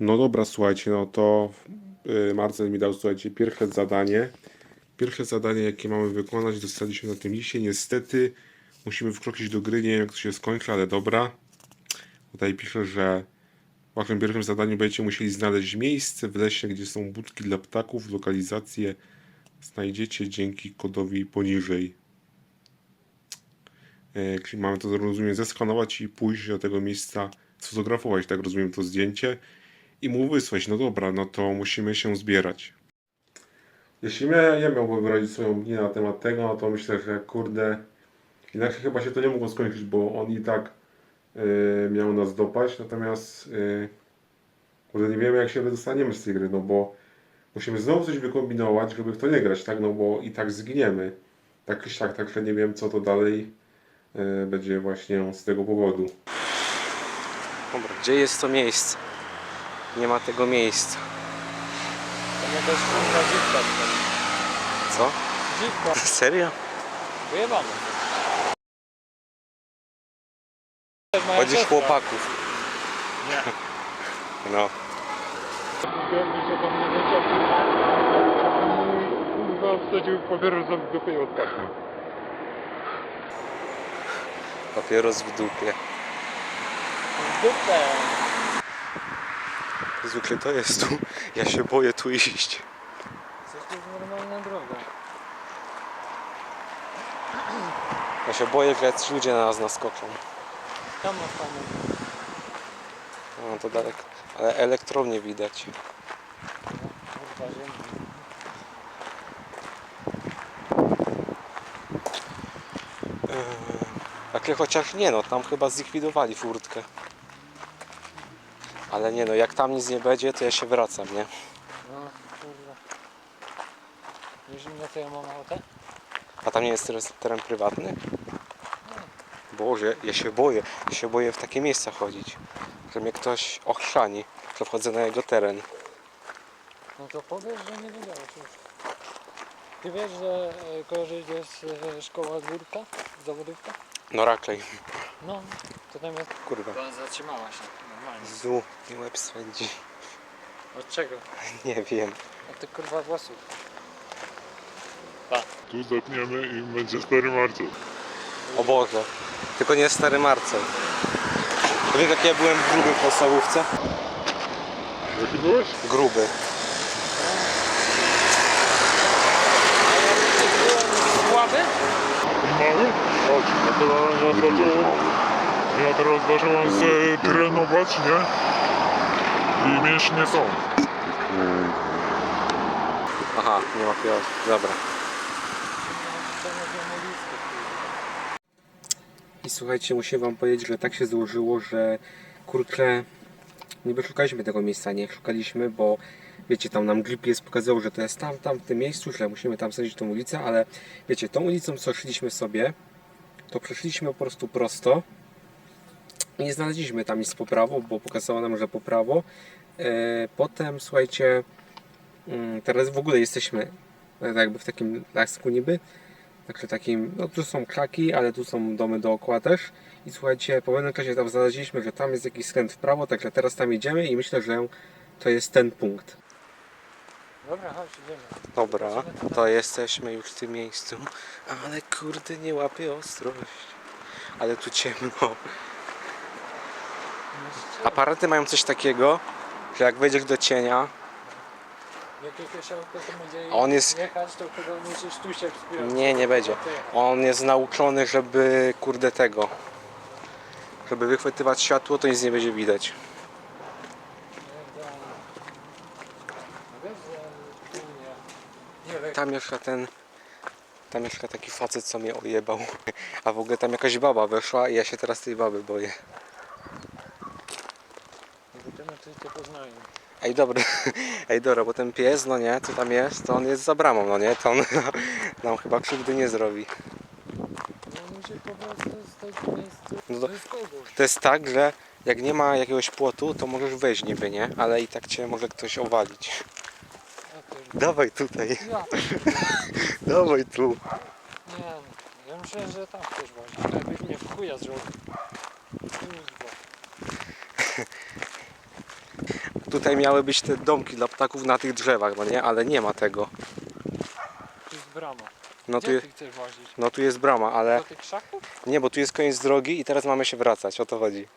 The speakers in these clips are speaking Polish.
No dobra, słuchajcie, no to Marcel mi dał, słuchajcie, Pierwsze zadanie, jakie mamy wykonać, dostaliśmy na tym liście. Niestety musimy wkroczyć do gry, nie wiem jak to się skończy, ale dobra. Tutaj pisze, że w waszym pierwszym zadaniu będziecie musieli znaleźć miejsce w lesie, gdzie są budki dla ptaków. Lokalizację znajdziecie dzięki kodowi poniżej. Czyli mamy to, rozumiem, zeskanować i pójść do tego miejsca, sfotografować, tak rozumiem, to zdjęcie i mu wysłać. No dobra, no to musimy się zbierać. Jeśli ja miałbym wyrazić swoją opinię na temat tego, no to myślę, że kurde, inaczej chyba się to nie mogło skończyć, bo on i tak miał nas dopaść, natomiast kurde, nie wiemy jak się wydostaniemy z tej gry, no bo musimy znowu coś wykombinować, żeby w to nie grać, tak, no bo i tak zginiemy. Tak czy siak, także nie wiem co to dalej będzie właśnie z tego powodu. Dobra, gdzie jest to miejsce? Nie ma tego miejsca. To mnie też kurwa dziwka tutaj. Co? Dziwka. Serio? Wyjebamy. Chodzisz chłopaków. Nie. No. Jakby się tam nie zaczepił. Kurwa wsadził papieros w dupę i odpalił. Papieros w dupie. W dupę. Zwykle to jest tu. Ja się boję tu iść. To jest normalna droga. Ja się boję, że jacyś ludzie na nas naskoczą. Tam ma panu. No to daleko. Ale elektrownię widać. Kurwa ziemi. Takie chociaż nie no, tam chyba zlikwidowali furtkę. Ale nie no, jak tam nic nie będzie, to ja się wracam, nie? No kurwa. Wiesz na co ja mam ochotę? A tam nie jest teraz teren prywatny? Boże, ja się boję. Ja się boję w takie miejsca chodzić. Że mnie ktoś ochrzani, że wchodzę na jego teren. No to powiesz, że nie wiedziałeś już. Ty wiesz, że kojarzy gdzie jest szkoła górka? Zawodówka? No raczej. No, to tam jest... Kurwa. Bo zatrzymała się normalnie. Zu, mi łeb swędzi. Od czego? Nie wiem. Od tych kurwa włosów. Tu zatniemy i będzie stary Marcel. O Boże. Tylko nie stary Marcel. Wiesz jak ja byłem gruby w podstawówce? Jaki byłeś? Gruby. Słaby? Mały? Chodź, ja teraz zacząłem se trenować, nie? I mięśnie są. Aha, nie ma pieniędzy. Dobra. I słuchajcie, muszę wam powiedzieć, że tak się złożyło, że kurczę, niby szukaliśmy tego miejsca, nie szukaliśmy, bo wiecie, tam nam GPS pokazał, że to jest tam w tym miejscu, że musimy tam sadzić tą ulicę, ale wiecie, tą ulicą co szliśmy sobie, to przeszliśmy po prostu prosto i nie znaleźliśmy tam nic po prawo, bo pokazało nam, że po prawo. Potem słuchajcie, teraz w ogóle jesteśmy jakby w takim lasku niby. Także takim, no tu są krzaki, ale tu są domy dookoła też. I słuchajcie, po pewnym czasie tam znaleźliśmy, że tam jest jakiś skręt w prawo, także teraz tam jedziemy i myślę, że to jest ten punkt. Dobra, chodź, idziemy. Dobra, to jesteśmy już w tym miejscu. Ale kurde, nie łapię ostrość. Ale tu ciemno. Aparaty mają coś takiego, że jak wejdziesz do cienia, Jak jakieś auto to będzie on jest- jechać, to chyba musisz tu się wspierać. nie będzie. On jest nauczony, żeby kurde tego, żeby wychwytywać światło, to nic nie będzie widać. Tam mieszka taki facet, co mnie ojebał. A w ogóle tam jakaś baba weszła i ja się teraz tej baby boję. Zobaczymy, czy cię poznają. Ej dobra, bo ten pies, no nie, co tam jest, to on jest za bramą, no nie, to on nam chyba krzywdy nie zrobi. No musi po prostu z tego miejsca. No To jest kogoś. to jest tak, że jak nie ma jakiegoś płotu, to możesz wejść niby, nie? Ale i tak cię może ktoś owalić. Ja też. Dawaj tutaj, Ja. dawaj tu. Nie, ja myślę, że tam ktoś właśnie. Jakby mnie w chuja zrobił. Kurwa. Tutaj miały być te domki dla ptaków na tych drzewach, no nie? Ale nie ma tego. Tu jest brama. No tu, Gdzie je, ty chcesz łazić? no tu jest brama, ale... Do tych krzaków? Nie, bo tu jest koniec drogi i teraz mamy się wracać, o to chodzi.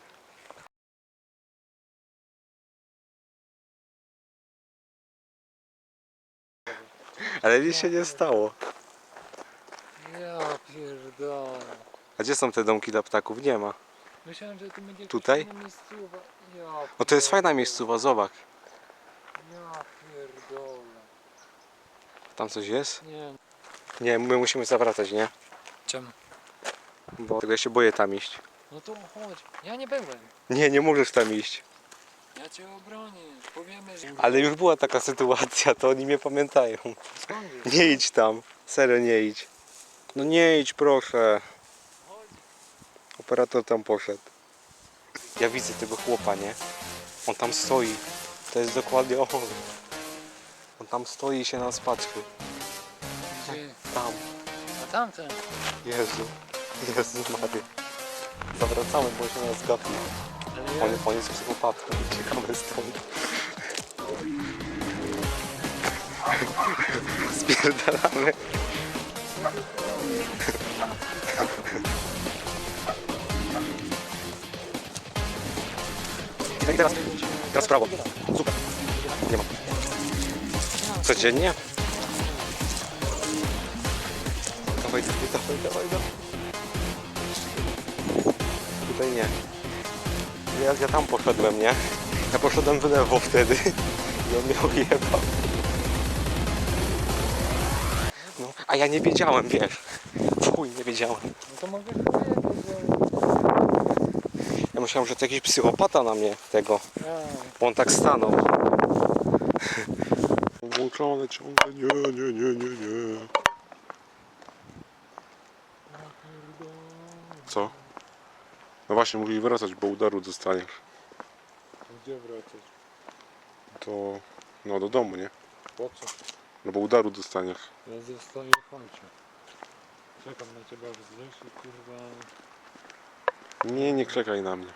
Ale nic się nie stało. Ja pierdolę. A gdzie są te domki dla ptaków? Nie ma. Myślałem, że tu będzie Tutaj? jakaś fajna miejscowa. Ja No to jest fajna pierdolę. miejscowa, zobacz. Ja pierdolę. Tam coś jest? Nie. Nie, my musimy zawracać, nie? Czemu? Bo tego ja się boję tam iść. No to chodź. Ja nie byłem. Nie możesz tam iść. Ja cię obronię. Powiemy, że... Ale już była taka sytuacja, to oni mnie pamiętają. Skąd wiesz? Nie idź tam. Serio, nie idź. No nie idź, proszę. Operator tam poszedł. Ja widzę tego chłopa, nie? On tam stoi. To jest dokładnie on. On tam stoi i się nas patrzy. Gdzie? Tam. A tamten? Jezu. Jezu Maria. Zawracamy, bo się nas gapi. Ale ja... On jest psychopatą. Uciekamy stąd. Spierdalamy. I teraz w prawo. Super. Nie ma. Codziennie? Dawaj. Tutaj nie. Ja tam poszedłem, nie? Ja poszedłem w lewo wtedy. I on mnie ojebał. No, a ja nie wiedziałem, wiesz. W chuj nie wiedziałem. No to mogę pojechać, Ja myślałem, że to jakiś psychopata na mnie tego. że... Bo on tak stanął. Włączone ciągle, nie. Co? No właśnie, musisz wracać, bo udaru dostaniesz. Gdzie wracać? To... no do domu, nie? Po co? No bo udaru dostaniesz. Ja zostaję w końcu. Czekam na ciebie, aż zjesz i kurwa... Nie krzekaj na mnie.